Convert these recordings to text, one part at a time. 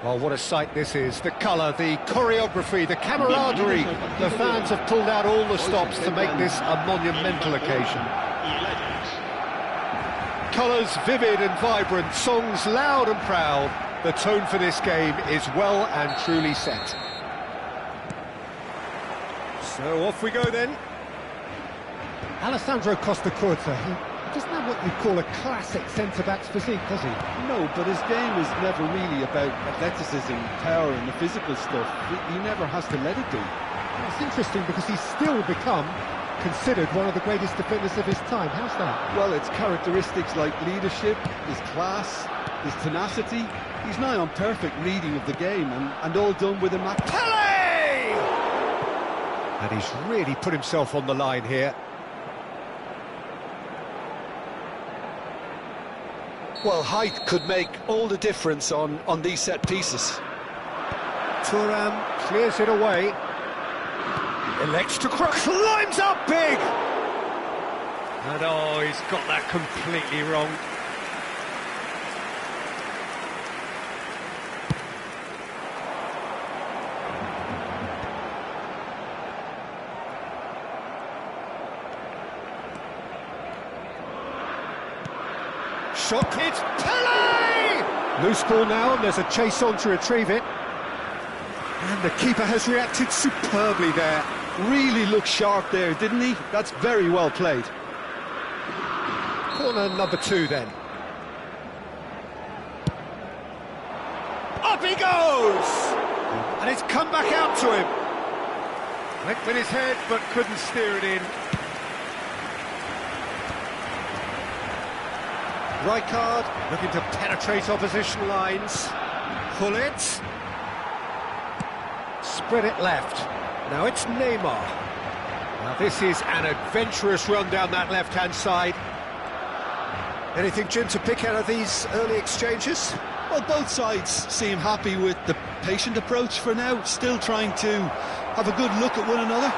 Well, what a sight this is. The colour, the choreography, the camaraderie. The fans have pulled out all the stops to make this a monumental occasion. Colours vivid and vibrant, songs loud and proud. The tone for this game is well and truly set. So off we go then. Alessandro Costa Curta, he doesn't have what you'd call a classic centre-back's physique, does he? No, but his game is never really about athleticism, power and the physical stuff. He never has to let it be. Well, it's interesting because he's still become considered one of the greatest defenders of his time. How's that? Well, it's characteristics like leadership, his class, his tenacity. He's nigh on perfect reading of the game and all done with a Pele! And he's really put himself on the line here. Well, height could make all the difference on these set pieces. Thuram clears it away. Elects to cross, climbs up big! And oh, he's got that completely wrong. Shot, it's Pele! Loose ball now, and there's a chase on to retrieve it. And the keeper has reacted superbly there. Really looked sharp there, didn't he? That's very well played. Corner number 2 then. Up he goes! And it's come back out to him. Went with his head, but couldn't steer it in. Rijkaard looking to penetrate opposition lines. Pull it. Spread it left. Now it's Neymar. Now this is an adventurous run down that left-hand side. Anything, Jim, to pick out of these early exchanges? Well, both sides seem happy with the patient approach for now, still trying to have a good look at one another.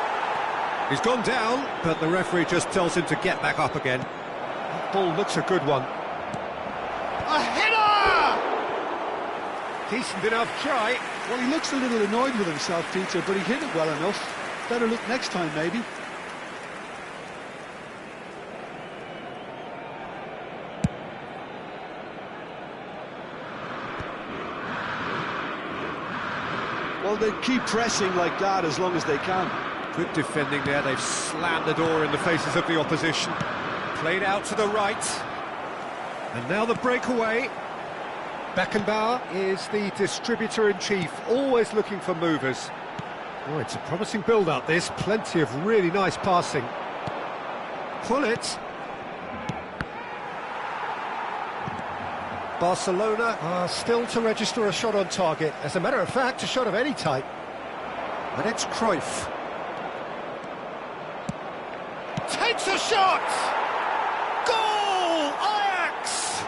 He's gone down, but the referee just tells him to get back up again. That ball looks a good one. A header! Decent enough try. Well, he looks a little annoyed with himself, Peter, but he hit it well enough. Better look next time, maybe. Well, they keep pressing like that as long as they can. Good defending there. They've slammed the door in the faces of the opposition. Played out to the right. And now the breakaway. Beckenbauer is the distributor-in-chief, always looking for movers. Oh, it's a promising build-up, this. Plenty of really nice passing. Pull it. Barcelona are still to register a shot on target. As a matter of fact, a shot of any type. And it's Cruyff. Takes a shot! Goal! Ajax!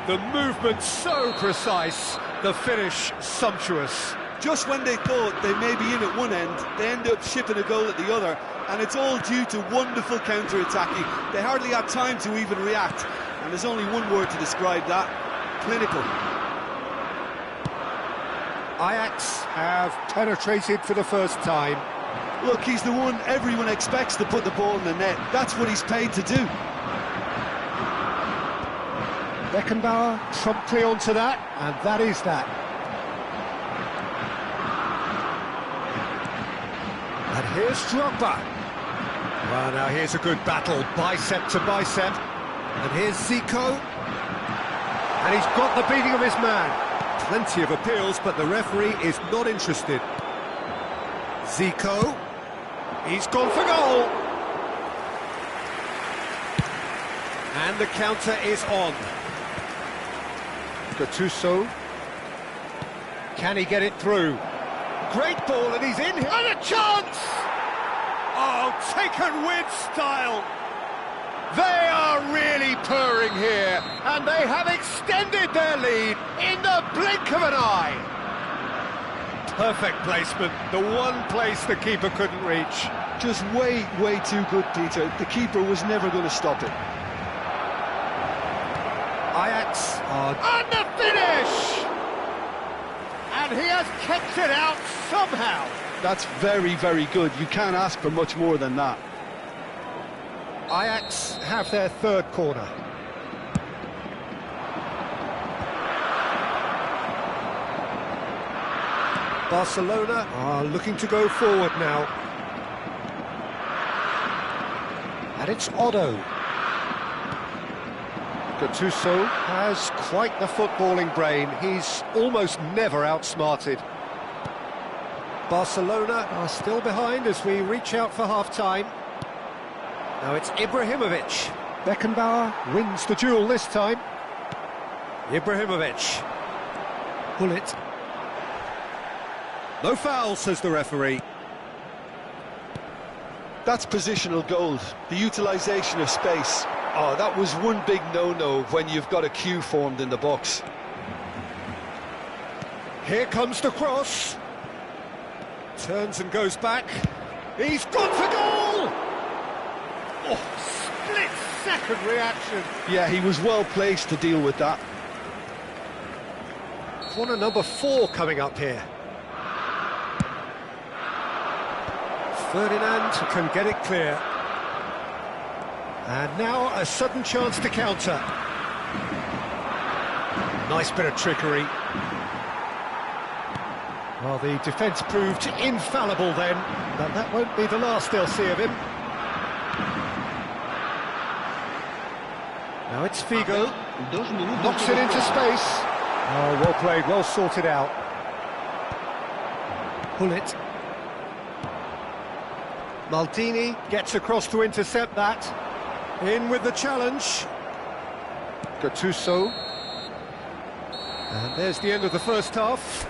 The movement so precise, the finish sumptuous. Just when they thought they may be in at one end, they end up shipping a goal at the other, and it's all due to wonderful counter-attacking. They hardly had time to even react, and there's only one word to describe that: clinical. Ajax have penetrated for the first time. Look, he's the one everyone expects to put the ball in the net. That's what he's paid to do. Beckenbauer promptly onto that, and that is that. And here's Drogba. Well, now here's a good battle, bicep to bicep. And here's Zico. And he's got the beating of his man. Plenty of appeals, but the referee is not interested. Zico. He's gone for goal. And the counter is on. Gattuso. Can he get it through? Great ball, and he's in here. And a chance! Oh, taken with style. They are really purring here, and they have extended their lead in the blink of an eye. Perfect placement, the one place the keeper couldn't reach. Just way too good, Peter. The keeper was never going to stop it. Ajax are on the finish! And he has kept it out somehow. That's very good. You can't ask for much more than that. Ajax have their third corner. Barcelona are looking to go forward now. And it's Otto. Gattuso has quite the footballing brain. He's almost never outsmarted. Barcelona are still behind as we reach out for half-time. Now it's Ibrahimovic. Beckenbauer wins the duel this time. Ibrahimovic. Pull it. No foul, says the referee. That's positional gold, the utilisation of space. Oh, that was one big no-no when you've got a queue formed in the box. Here comes the cross. Turns and goes back. He's gone for goal! Oh, split-second reaction. Yeah, he was well placed to deal with that. Corner number 4 coming up here. Ferdinand can get it clear. And now a sudden chance to counter. Nice bit of trickery. Well, the defence proved infallible then, but that won't be the last they'll see of him. Now it's Figo. Knocks it into space. Oh, well played, well sorted out. Pull it. Maldini gets across to intercept that. In with the challenge. Gattuso. And there's the end of the first half.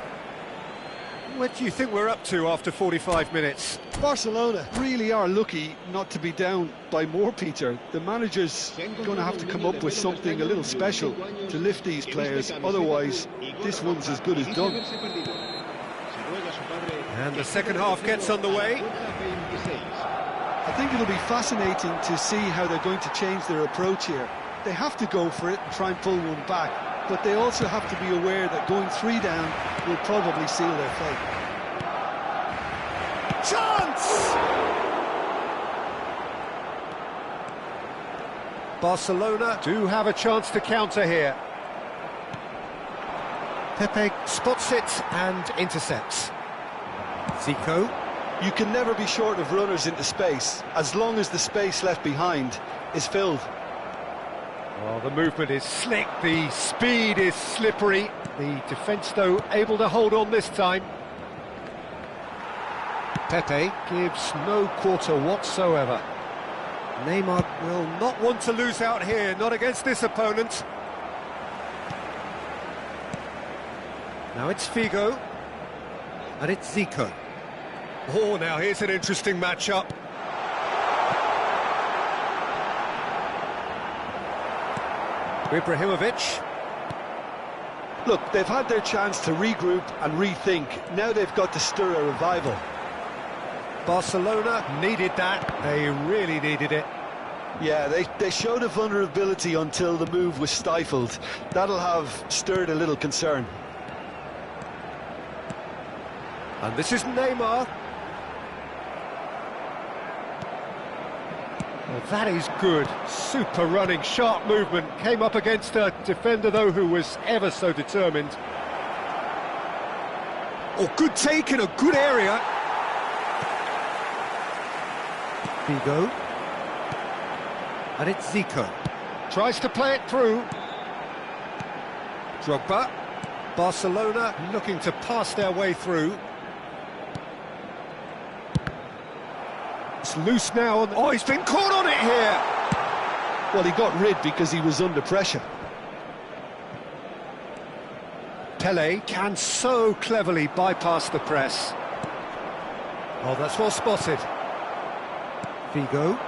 What do you think we're up to after 45 minutes? Barcelona really are lucky not to be down by more, Peter. The manager's going to have to come up with something a little special to lift these players. Otherwise, this one's as good as done. And the second half gets underway. I think it'll be fascinating to see how they're going to change their approach here. They have to go for it and try and pull one back, but they also have to be aware that going 3 down will probably seal their fate. Chance! Barcelona do have a chance to counter here. Pepe spots it and intercepts. Zico. You can never be short of runners into space, as long as the space left behind is filled. Well, the movement is slick, the speed is slippery. The defence, though, able to hold on this time. Pepe gives no quarter whatsoever. Neymar will not want to lose out here, not against this opponent. Now it's Figo, and it's Zico. Oh, now here's an interesting matchup. Ibrahimovic. Look, they've had their chance to regroup and rethink. Now they've got to stir a revival. Barcelona needed that. They really needed it. Yeah, they showed a vulnerability until the move was stifled. That'll have stirred a little concern. And this is Neymar. Well, that is good. Super running, sharp movement. Came up against a defender, though, who was ever so determined. Oh, good take in a good area. Figo. And it's Zico. Tries to play it through. Drogba. Barcelona looking to pass their way through. It's loose now. Oh, he's been caught on it here. Well, he got rid because he was under pressure. Pele can so cleverly bypass the press. Oh, that's well spotted. Figo.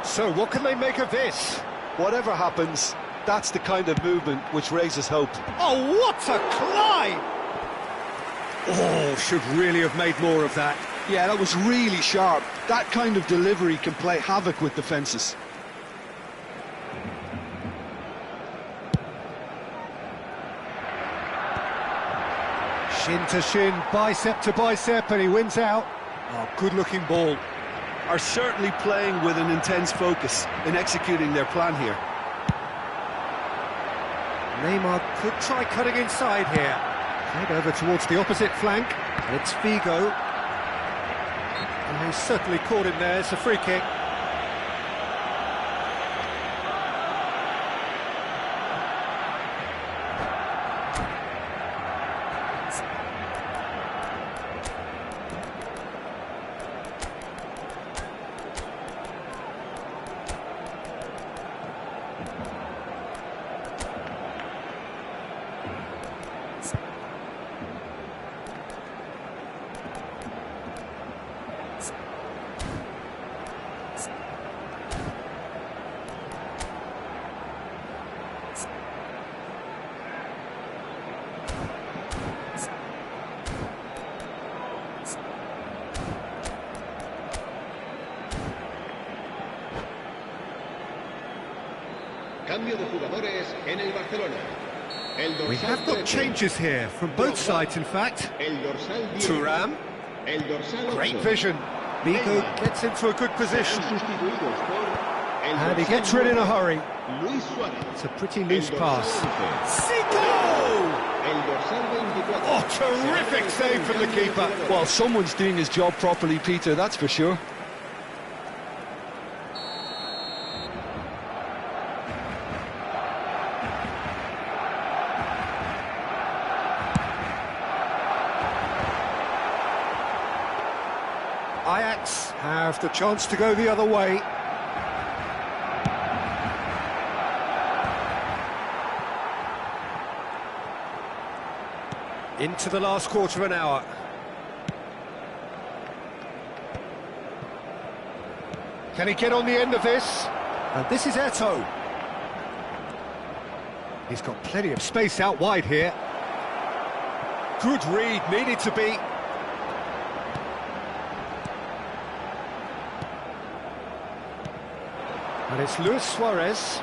So, what can they make of this? Whatever happens, that's the kind of movement which raises hope. Oh, what a climb! Oh, should really have made more of that. Yeah, that was really sharp. That kind of delivery can play havoc with defences. Shin to shin, bicep to bicep, and he wins out. Oh, good-looking ball. Are certainly playing with an intense focus in executing their plan here. Neymar could try cutting inside here. Head over towards the opposite flank, and it's Figo. And he's certainly caught him there. It's a free kick. Cambio de jugadores en el Barcelona. We have got changes here, from both sides in fact. Thuram, great vision. Figo gets into a good position. And he gets rid in a hurry. It's a pretty loose pass. Zico! Oh, terrific save from the keeper. Well, someone's doing his job properly, Peter, that's for sure. Ajax have the chance to go the other way. Into the last quarter of an hour. Can he get on the end of this? And this is Eto'o. He's got plenty of space out wide here. Good read, needed to be. And it's Luis Suarez.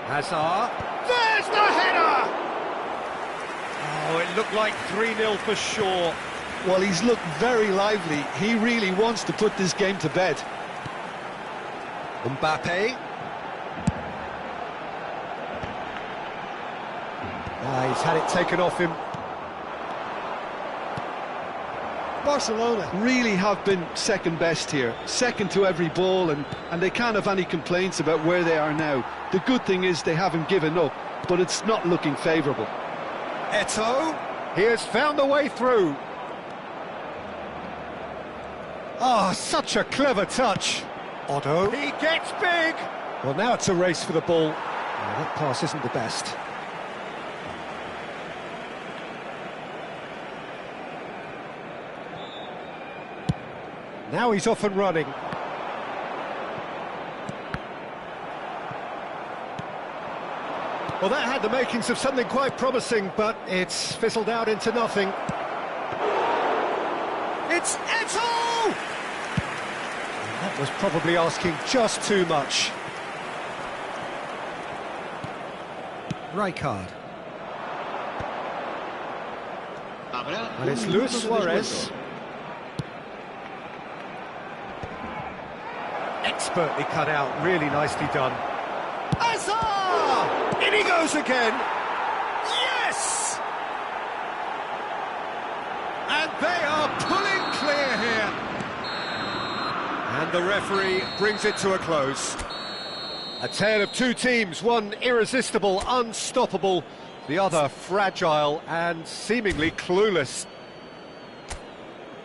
Hazard. There's the header! Oh, it looked like 3-0 for sure. Well, he's looked very lively. He really wants to put this game to bed. Mbappe. He's had it taken off him. Barcelona really have been second best here, second to every ball, and they can't have any complaints about where they are now. The good thing is they haven't given up, but it's not looking favourable. Eto'o, he has found the way through. Oh, such a clever touch. Otto, he gets big. Well, now it's a race for the ball. Oh, that pass isn't the best. Now he's off and running. Well, that had the makings of something quite promising, but it's fizzled out into nothing. It's Eto'o! That was probably asking just too much. Rijkaard. And it's Luis Suarez. Expertly cut out, really nicely done. Hazard! In he goes again! Yes! And they are pulling clear here. And the referee brings it to a close. A tale of two teams, one irresistible, unstoppable, The other fragile and seemingly clueless.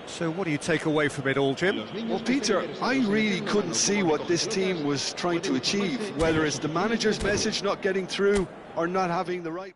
So what do you take away from it all, Jim? Well, Peter, I really couldn't see what this team was trying to achieve, whether it's the manager's message not getting through or not having the right...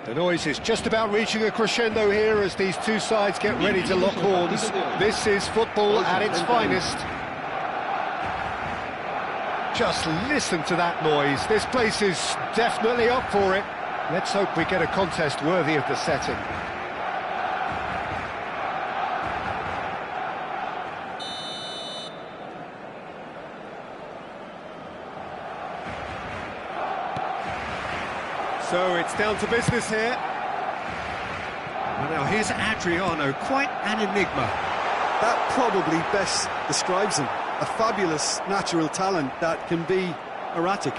The noise is just about reaching a crescendo here as these two sides get ready to lock horns. This is football at its finest. Just listen to that noise. This place is definitely up for it. Let's hope we get a contest worthy of the setting. So it's down to business here. Well, now here's Adriano, quite an enigma. That probably best describes him. A fabulous natural talent that can be erratic.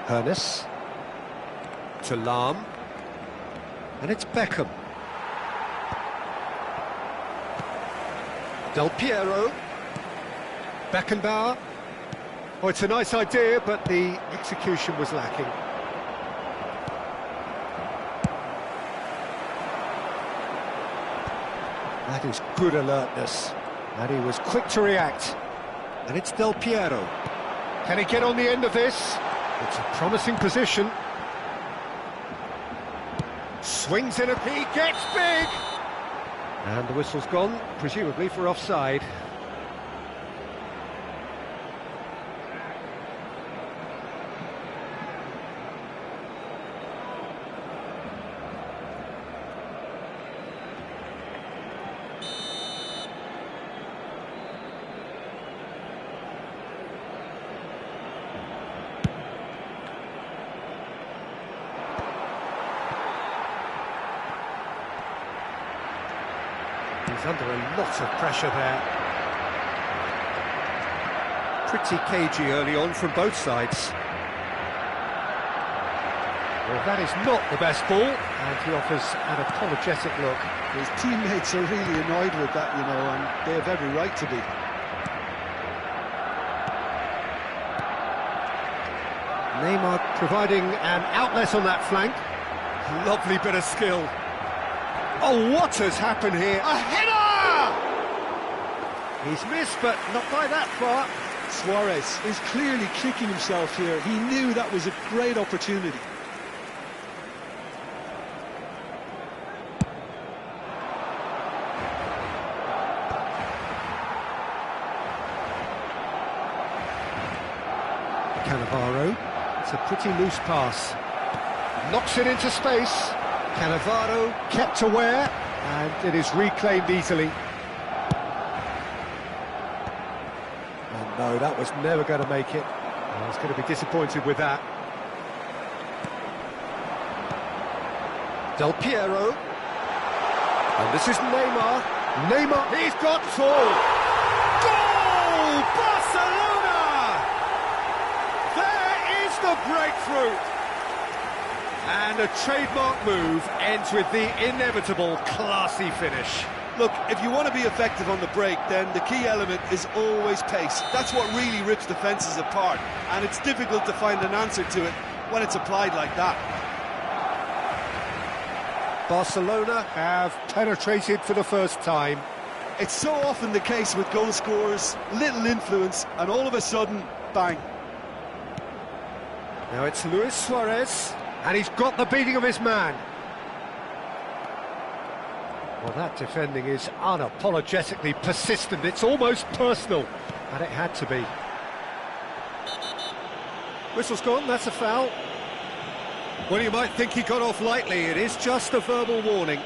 Hernes to Lahm, and it's Beckham. Del Piero, Beckenbauer, Oh, it's a nice idea, but the execution was lacking. That is good alertness, and he was quick to react. And it's Del Piero. Can he get on the end of this? It's a promising position. Swings in he gets big! And the whistle's gone, presumably for offside. He's under a lot of pressure there. Pretty cagey early on from both sides. Well, that is not the best ball, and he offers an apologetic look. His teammates are really annoyed with that, you know, and they have every right to be. Neymar providing an outlet on that flank. Lovely bit of skill. Oh, what has happened here? A header! He's missed, but not by that far. Suarez is clearly kicking himself here. He knew that was a great opportunity. Cannavaro. It's a pretty loose pass. Knocks it into space. Cannavaro kept aware, and it is reclaimed easily. Oh no, that was never going to make it. I was going to be disappointed with that. Del Piero. And this is Neymar. Neymar, he's got full. Goal! Barcelona! There is the breakthrough. And a trademark move ends with the inevitable classy finish. Look, if you want to be effective on the break, then the key element is always pace. That's what really rips defences apart, and it's difficult to find an answer to it when it's applied like that. Barcelona have penetrated for the first time. It's so often the case with goal scorers, little influence, and all of a sudden, bang. Now it's Luis Suarez. And he's got the beating of his man. Well, that defending is unapologetically persistent. It's almost personal. And it had to be. Whistle's gone, that's a foul. Well, you might think he got off lightly. It is just a verbal warning.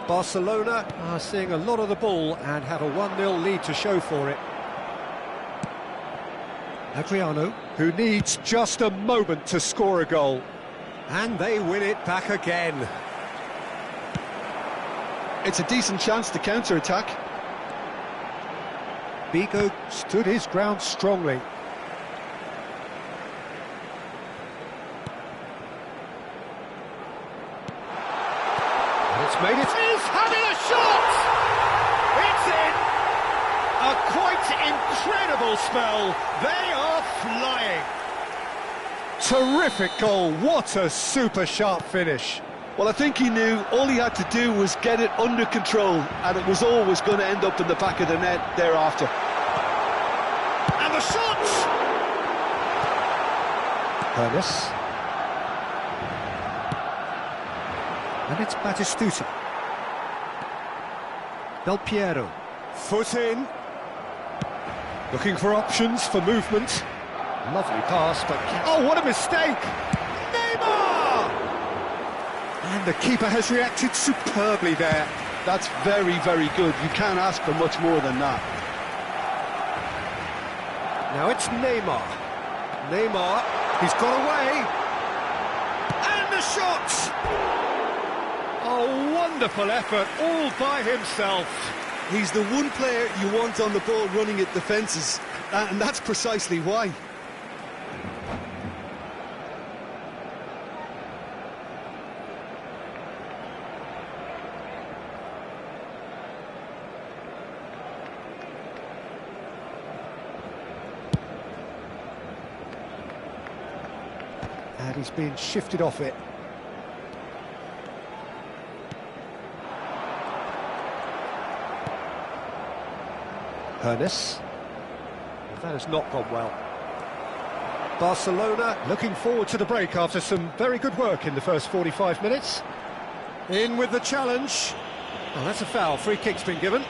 Barcelona are seeing a lot of the ball and have a 1-0 lead to show for it. Adriano, who needs just a moment to score a goal. And they win it back again. It's a decent chance to counter-attack. Bigo stood his ground strongly. It's made it. He's having a shot! It's in! A quite incredible spell. They are flying. Terrific goal. What a super sharp finish. Well, I think he knew all he had to do was get it under control, and it was always going to end up in the back of the net thereafter. And the shot! Hermes. And it's Batistuta. Del Piero. Foot in. Looking for options for movement. Lovely pass, but... Oh, what a mistake! Neymar! And the keeper has reacted superbly there. That's very, very good. You can't ask for much more than that. Now it's Neymar. Neymar, he's got away. And the shot! A wonderful effort all by himself. He's the one player you want on the ball running at defences, and that's precisely why. And he's been shifted off it. Ernest. Well, that has not gone well. Barcelona looking forward to the break after some very good work in the first 45 minutes. In with the challenge. Well, that's a foul. Free kick's been given.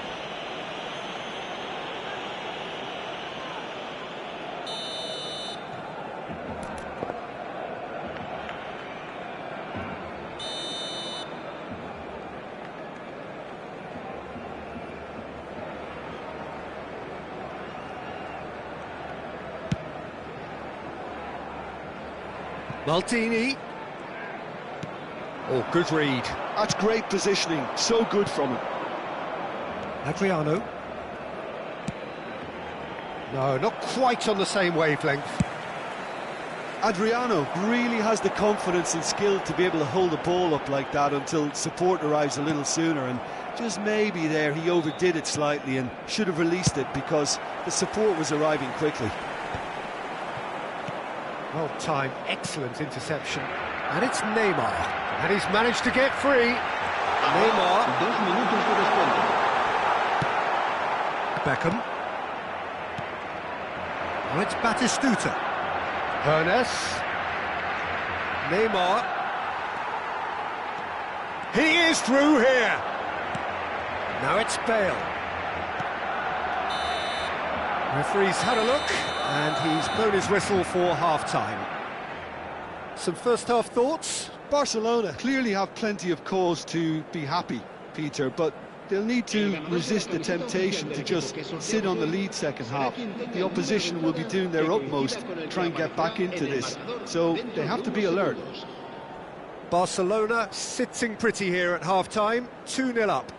Maldini. Oh, good read. That's great positioning, so good from him. Adriano. No, not quite on the same wavelength. Adriano really has the confidence and skill to be able to hold the ball up like that until support arrives a little sooner, and just maybe there he overdid it slightly and should have released it because the support was arriving quickly. Well timed, excellent interception. And it's Neymar. And he's managed to get free. Neymar. Beckham. Well, it's Batistuta. Ernest. Neymar. He is through here. Now it's Bale. Referee's had a look, and he's blown his whistle for half-time. Some first-half thoughts? Barcelona clearly have plenty of cause to be happy, Peter, but they'll need to resist the temptation to just sit on the lead second half. The opposition will be doing their utmost to try and get back into this, so they have to be alert. Barcelona sitting pretty here at half-time, 2-0 up.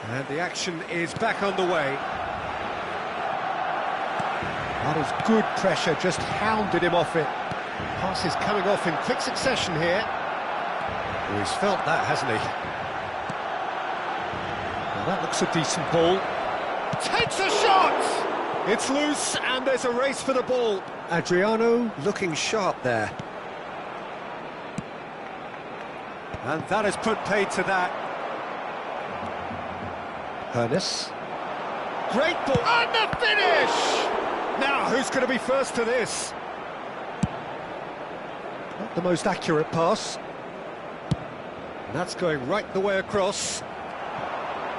And the action is back underway. That is good pressure, just hounded him off it. Pass is coming off in quick succession here. Oh, he's felt that, hasn't he? Well, that looks a decent ball. Takes a shot! It's loose, and there's a race for the ball. Adriano looking sharp there. And that has put paid to that. Ernest. Great ball, and the finish! Now, who's going to be first to this? Not the most accurate pass. And that's going right the way across.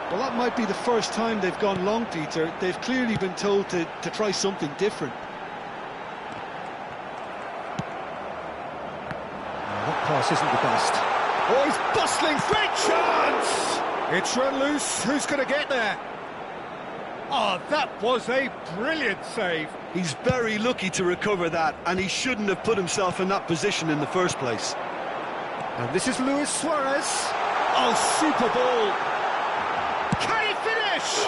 Well, that might be the first time they've gone long, Peter. They've clearly been told to try something different. That pass isn't the best. Oh, he's bustling, great chance! It's run loose, who's going to get there? Oh, that was a brilliant save. He's very lucky to recover that, and he shouldn't have put himself in that position in the first place. And this is Luis Suarez. Oh, super ball. Can he finish?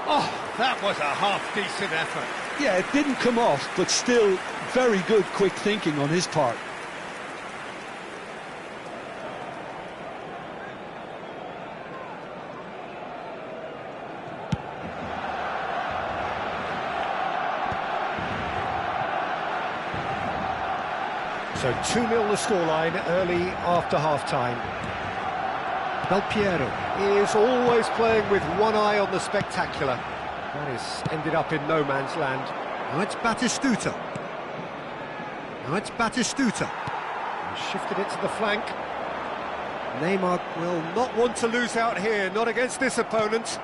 Oh, that was a half-decent effort. Yeah, it didn't come off, but still very good quick thinking on his part. So 2-0 the scoreline early after half-time. Del Piero is always playing with one eye on the spectacular. That is ended up in no man's land. Now it's Batistuta. Now it's Batistuta. Shifted it to the flank. Neymar will not want to lose out here, not against this opponent.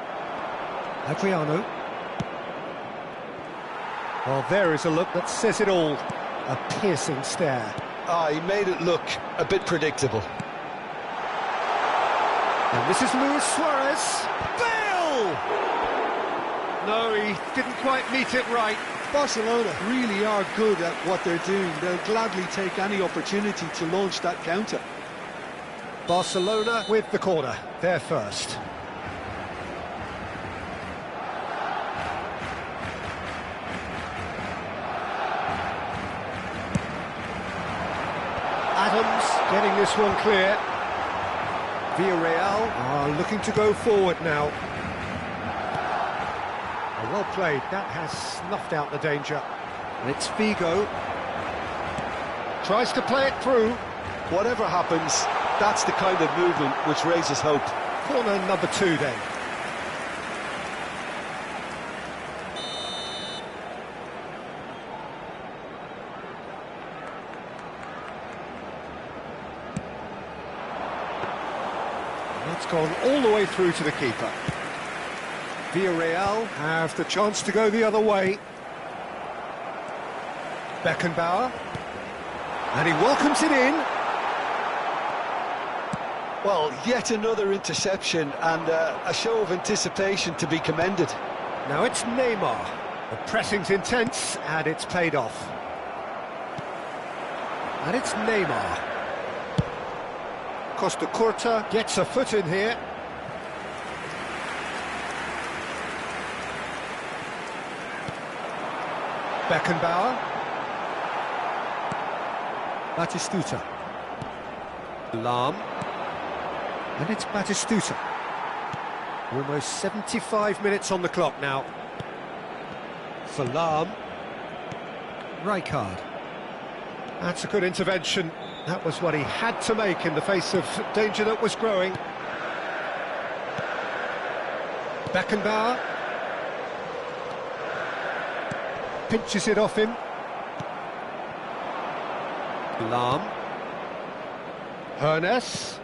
Adriano. Well, there is a look that says it all. A piercing stare. He made it look a bit predictable. And this is Luis Suarez. Bale! No, he didn't quite meet it right. Barcelona really are good at what they're doing. They'll gladly take any opportunity to launch that counter. Barcelona with the corner. They're first. Adams getting this one clear. Villarreal are looking to go forward now. Well played, that has snuffed out the danger. And it's Figo. Tries to play it through. Whatever happens, that's the kind of movement which raises hope. Corner number 2 then. That's gone all the way through to the keeper. Villarreal have the chance to go the other way. Beckenbauer. And he welcomes it in. Well, yet another interception and a show of anticipation to be commended. Now it's Neymar. The pressing's intense and it's paid off. And it's Neymar. Costa Curta gets a foot in here. Beckenbauer. Batistuta. Lam. And it's Batistuta. Almost 75 minutes on the clock now. For Lam. Rijkaard. That's a good intervention. That was what he had to make in the face of danger that was growing. Beckenbauer. Pinches it off him. Lam. Hernes.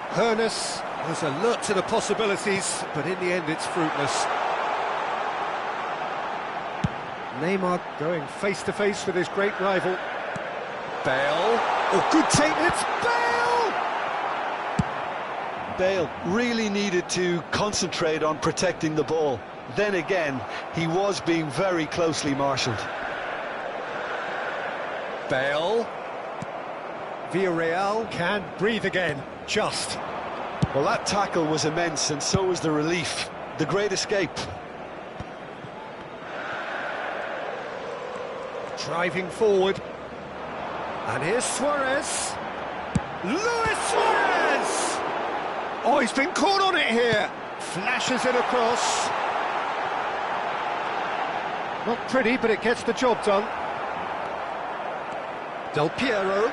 Hernes was alert to the possibilities, but in the end it's fruitless. Neymar going face-to-face with his great rival. Bale. Oh, good take, it's Bale! Bale really needed to concentrate on protecting the ball. Then again, he was being very closely marshalled. Bale. Villarreal can breathe again, just. Well, that tackle was immense, and so was the relief. The great escape. Driving forward. And here's Suarez. Luis Suarez! Oh, he's been caught on it here. Flashes it across. Not pretty, but it gets the job done. Del Piero.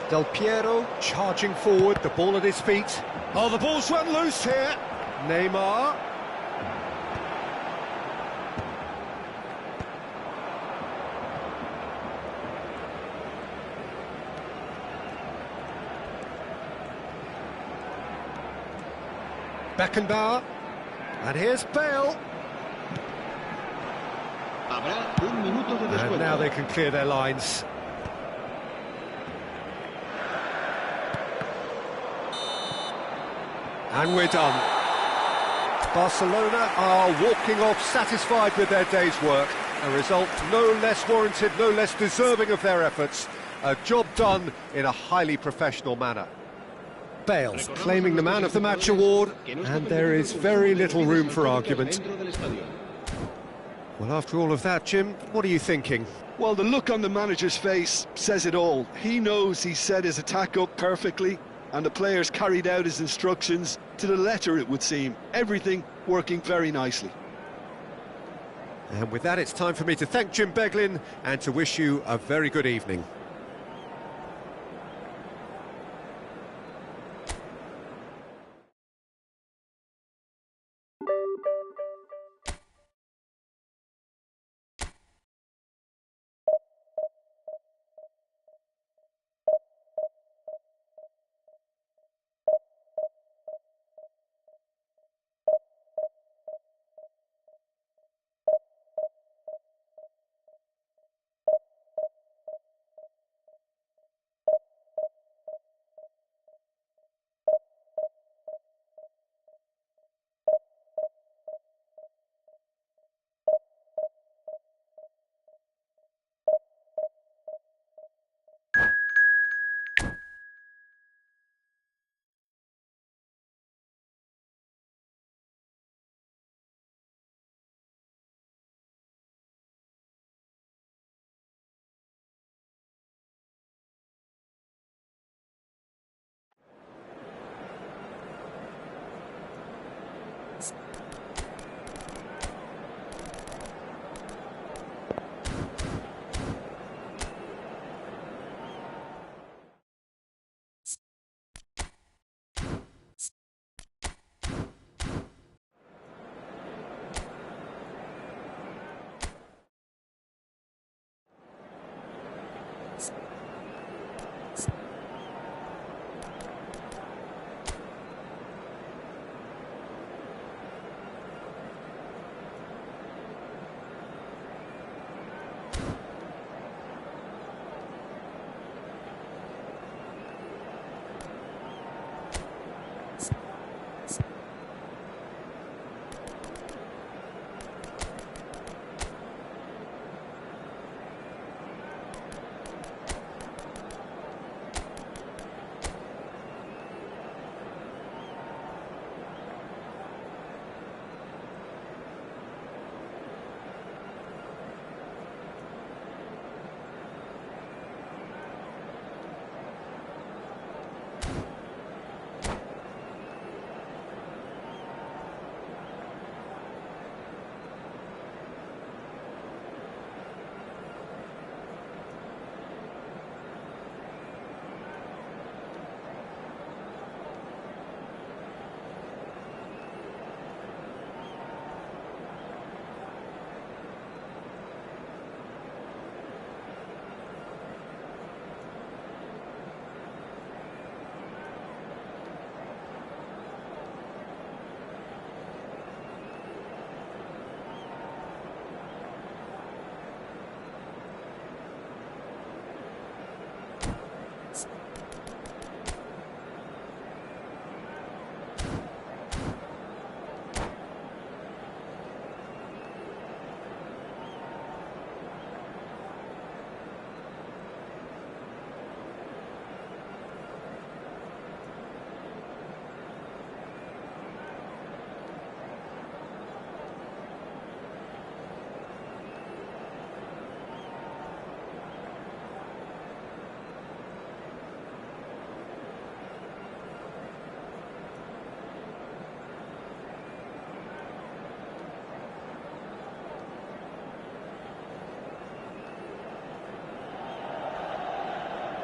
Del Piero charging forward, the ball at his feet. Oh, the ball's run loose here. Neymar. Beckenbauer. And here's Bale. And now they can clear their lines. And we're done. Barcelona are walking off satisfied with their day's work. A result no less warranted, no less deserving of their efforts. A job done in a highly professional manner. Bale claiming the Man of the Match award, and there is very little room for argument. Well, after all of that, Jim, what are you thinking? Well, the look on the manager's face says it all. He knows he set his attack up perfectly, and the players carried out his instructions to the letter, it would seem. Everything working very nicely. And with that, it's time for me to thank Jim Beglin and to wish you a very good evening.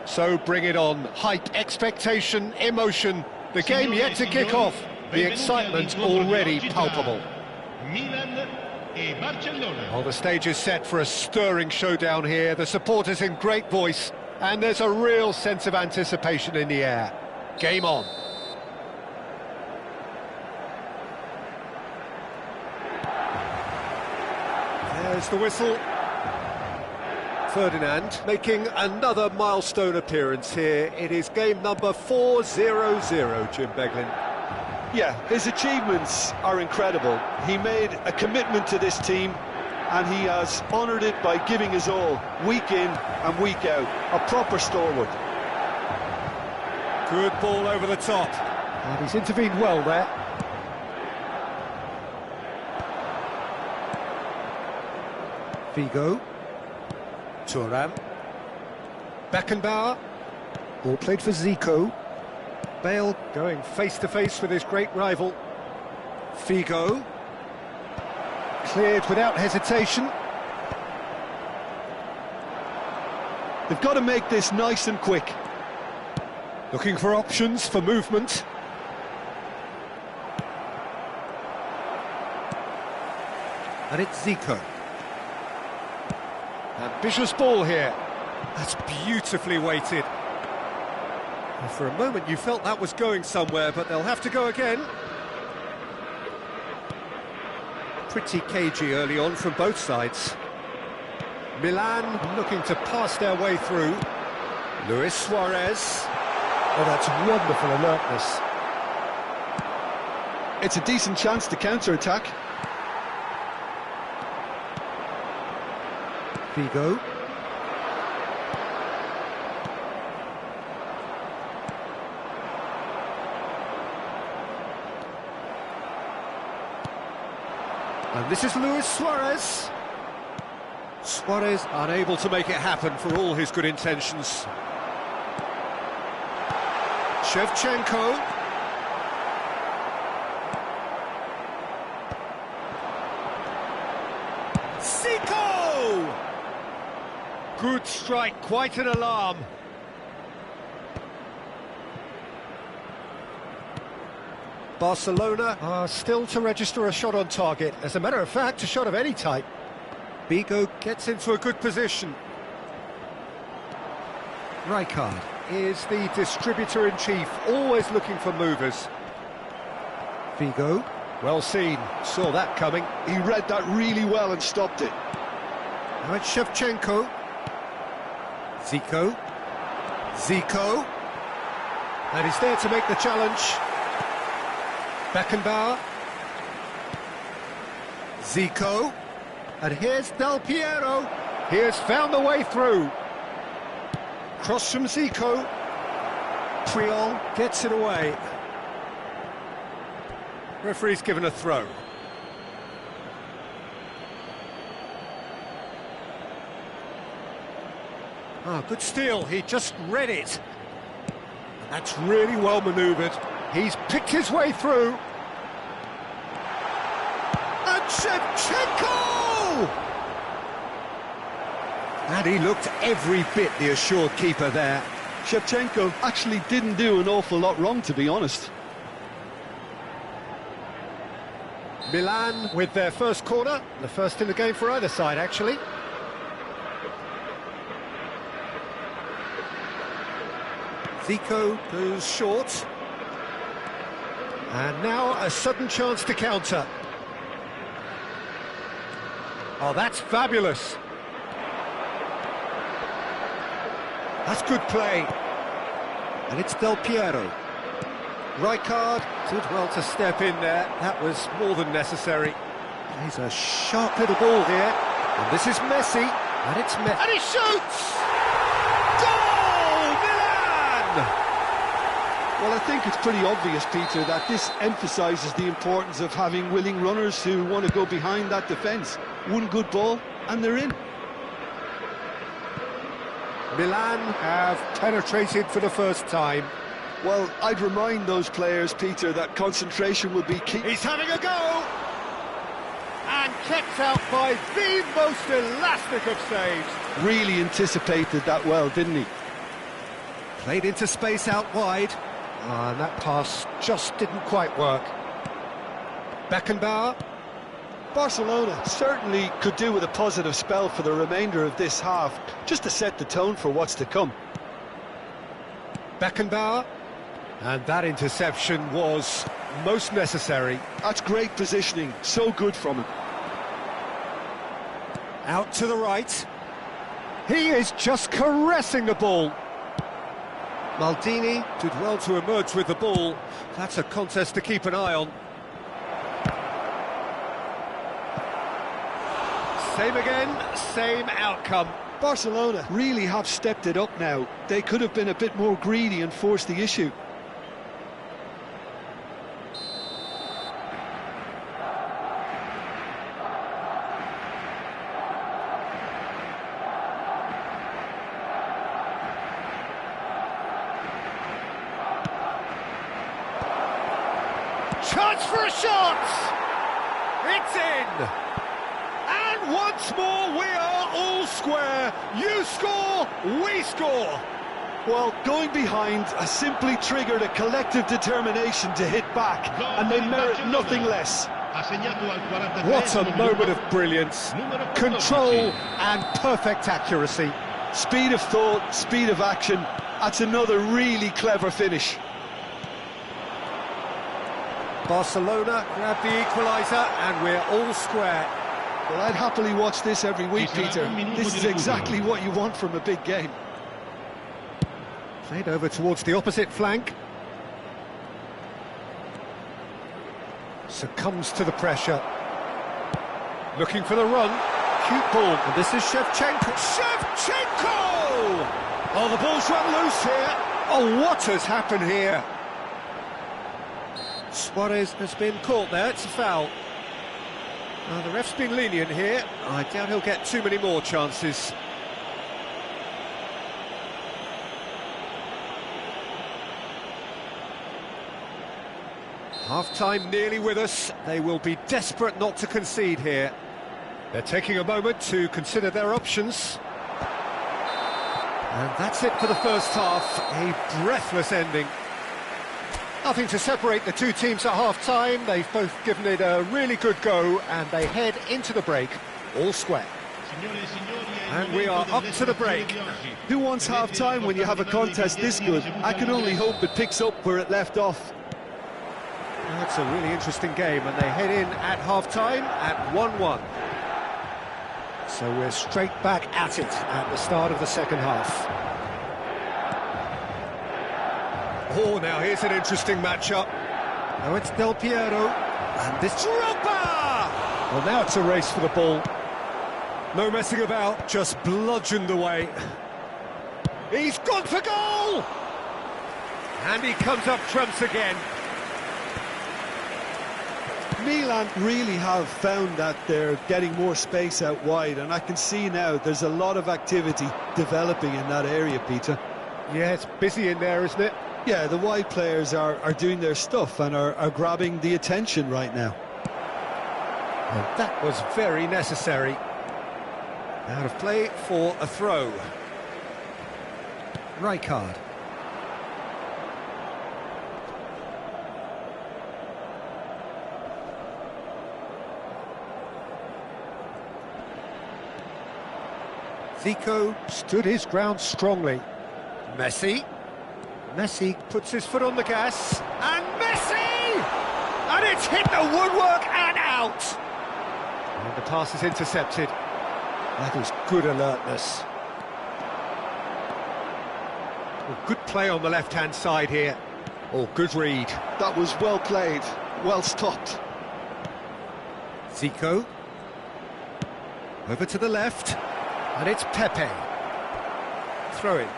So bring it on. Hype, expectation, emotion. The game yet to kick off. The excitement already palpable. Well, the stage is set for a stirring showdown here. The supporters in great voice, and there's a real sense of anticipation in the air. Game on. There's the whistle. Ferdinand making another milestone appearance here. It is game number 400, Jim Beglin. Yeah, his achievements are incredible. He made a commitment to this team, and he has honoured it by giving his all, week in and week out. A proper stalwart. Good ball over the top. And he's intervened well there. Figo. Thuram. Beckenbauer. Ball played for Zico. Bale going face-to-face with his great rival. Figo. Cleared without hesitation. They've got to make this nice and quick. Looking for options for movement. And it's Zico. Ambitious ball here. That's beautifully weighted. And for a moment you felt that was going somewhere, but they'll have to go again. Pretty cagey early on from both sides. Milan looking to pass their way through. Luis Suarez. Oh, that's wonderful alertness. It's a decent chance to counter-attack. Figo. And this is Luis Suarez. Suarez unable to make it happen for all his good intentions. Shevchenko. Zico! Good strike, quite an alarm. Barcelona are still to register a shot on target. As a matter of fact, a shot of any type. Figo gets into a good position. Rijkaard is the distributor-in-chief, always looking for movers. Figo, well seen, saw that coming. He read that really well and stopped it. Now it's Shevchenko. Zico. Zico. And he's there to make the challenge. Beckenbauer. Zico. And here's Del Piero. He has found the way through. Cross from Zico. Triol gets it away. Referee's given a throw. Ah, good steal, he just read it. And that's really well manoeuvred. He's picked his way through. And Shevchenko! And he looked every bit the assured keeper there. Shevchenko actually didn't do an awful lot wrong, to be honest. Milan with their first corner, the first in the game for either side, actually. Zico goes short. And now a sudden chance to counter. Oh, that's fabulous. That's good play. And it's Del Piero. Rijkaard did well to step in there. That was more than necessary. He's a sharp little ball here. And this is Messi. And it's Messi. And he shoots! Goal! Milan! Well, I think it's pretty obvious, Peter, that this emphasises the importance of having willing runners who want to go behind that defence. One good ball, and they're in. Milan have penetrated for the first time. Well, I'd remind those players, Peter, that concentration will be key. He's having a go! And kept out by the most elastic of saves. Really anticipated that well, didn't he? Played into space out wide. And that pass just didn't quite work. Beckenbauer. Barcelona certainly could do with a positive spell for the remainder of this half, just to set the tone for what's to come. Beckenbauer. And that interception was most necessary. That's great positioning, so good from him. Out to the right. He is just caressing the ball. Maldini did well to emerge with the ball. That's a contest to keep an eye on. Same again, same outcome. Barcelona really have stepped it up now. They could have been a bit more greedy and forced the issue. Chance for a shot! It's in! And once more we are all square. You score, we score. Well, going behind has simply triggered a collective determination to hit back, and they merit nothing less. What a moment of brilliance. Control and perfect accuracy. Speed of thought, speed of action. That's another really clever finish. Barcelona grab the equaliser and we're all square. Well, I'd happily watch this every week, Peter. This is exactly what you want from a big game. Played over towards the opposite flank. Succumbs to the pressure. Looking for the run. Cute ball. And this is Shevchenko. Shevchenko! Oh, the ball's run loose here. Oh, what has happened here? Suarez has been caught there. It's a foul. The ref's been lenient here. I doubt he'll get too many more chances. Half-time nearly with us. They will be desperate not to concede here. They're taking a moment to consider their options. And that's it for the first half. A breathless ending. Nothing to separate the two teams at half-time. They've both given it a really good go, and they head into the break all square. And we are up to the break. Who wants half-time when you have a contest this good? I can only hope it picks up where it left off. That's a really interesting game, and they head in at half-time at 1-1. So we're straight back at it at the start of the second half. Oh, now here's an interesting matchup. Now it's Del Piero, and this Drogba! Well, now it's a race for the ball. No messing about, just bludgeoned away. He's gone for goal! And he comes up trumps again. Milan really have found that they're getting more space out wide, and I can see now there's a lot of activity developing in that area, Peter. Yeah, it's busy in there, isn't it? Yeah, the wide players are doing their stuff and are grabbing the attention right now. And that was very necessary. Out of play for a throw. Right card. Zico stood his ground strongly. Messi. Messi puts his foot on the gas. And Messi! And it's hit the woodwork and out! And the pass is intercepted. That is good alertness. Well, good play on the left-hand side here. Oh, good read. That was well played, well stopped. Zico. Over to the left. And it's Pepe. Throw-in.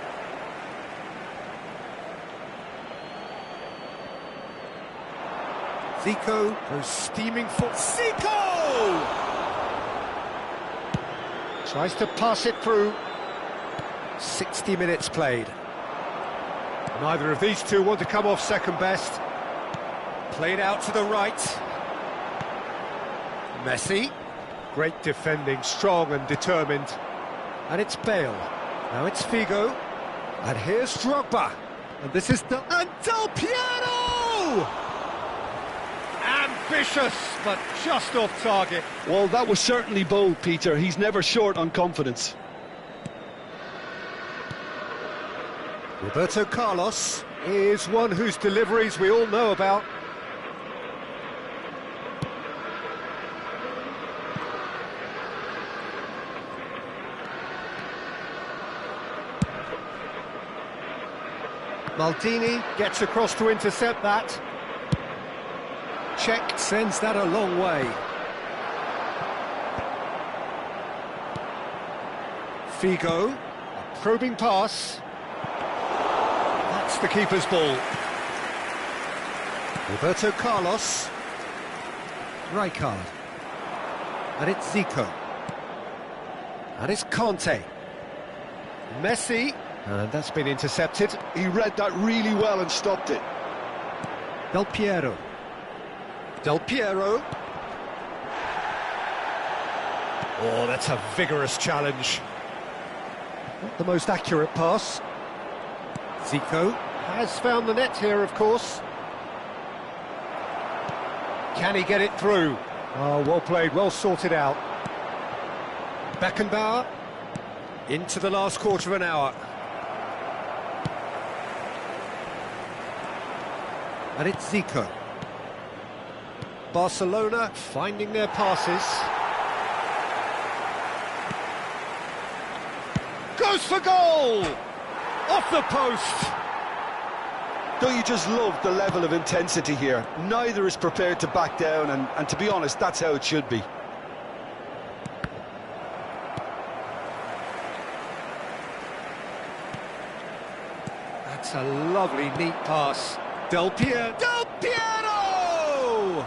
Zico goes steaming for... Zico! Tries to pass it through. 60 minutes played. Neither of these two want to come off second best. Played out to the right. Messi. Great defending, strong and determined. And it's Bale. Now it's Figo. And here's Drogba. And this is and Del Piero! Ambitious, but just off target. Well, that was certainly bold, Peter. He's never short on confidence. Roberto Carlos is one whose deliveries we all know about. Maldini gets across to intercept that. Czech sends that a long way. Figo, a probing pass. That's the keeper's ball. Roberto Carlos. Rijkaard. And it's Zico. And it's Conte. Messi. And that's been intercepted. He read that really well and stopped it. Del Piero. Del Piero. Oh, that's a vigorous challenge. Not the most accurate pass. Zico has found the net here, of course. Can he get it through? Oh, well played, well sorted out. Beckenbauer into the last quarter of an hour. And it's Zico. Barcelona finding their passes. Goes for goal! Off the post! Don't you just love the level of intensity here? Neither is prepared to back down, and to be honest, that's how it should be. That's a lovely, neat pass. Del Piero! Del Piero!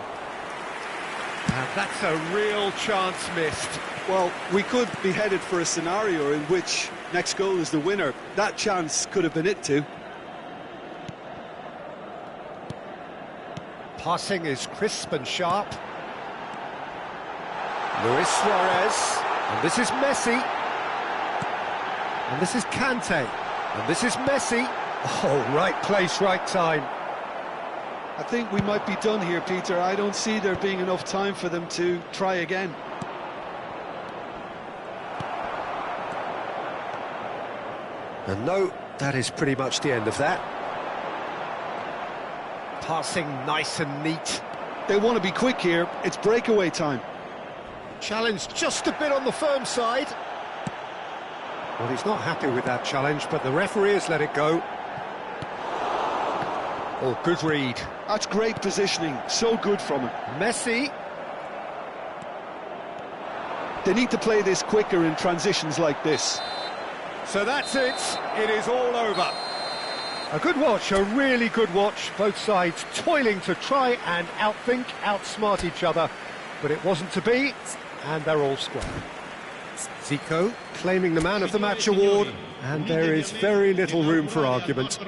And that's a real chance missed. Well, we could be headed for a scenario in which next goal is the winner. That chance could have been it too. Passing is crisp and sharp. Luis Suarez. And this is Messi. And this is Kante. And this is Messi. Oh, right place, right time. I think we might be done here, Peter. I don't see there being enough time for them to try again. And no, that is pretty much the end of that. Passing nice and neat. They want to be quick here. It's breakaway time. Challenge just a bit on the firm side. Well, he's not happy with that challenge, but the referee has let it go. Oh, good read. That's great positioning. So good from him. Messi. They need to play this quicker in transitions like this. So that's it. It is all over. A good watch, a really good watch. Both sides toiling to try and outthink, outsmart each other. But it wasn't to be, and they're all square. Zico claiming the Man of the Match award, and there is very little room for argument.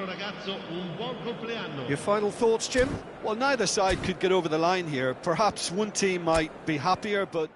Your final thoughts, Jim? Well, neither side could get over the line here. Perhaps one team might be happier, but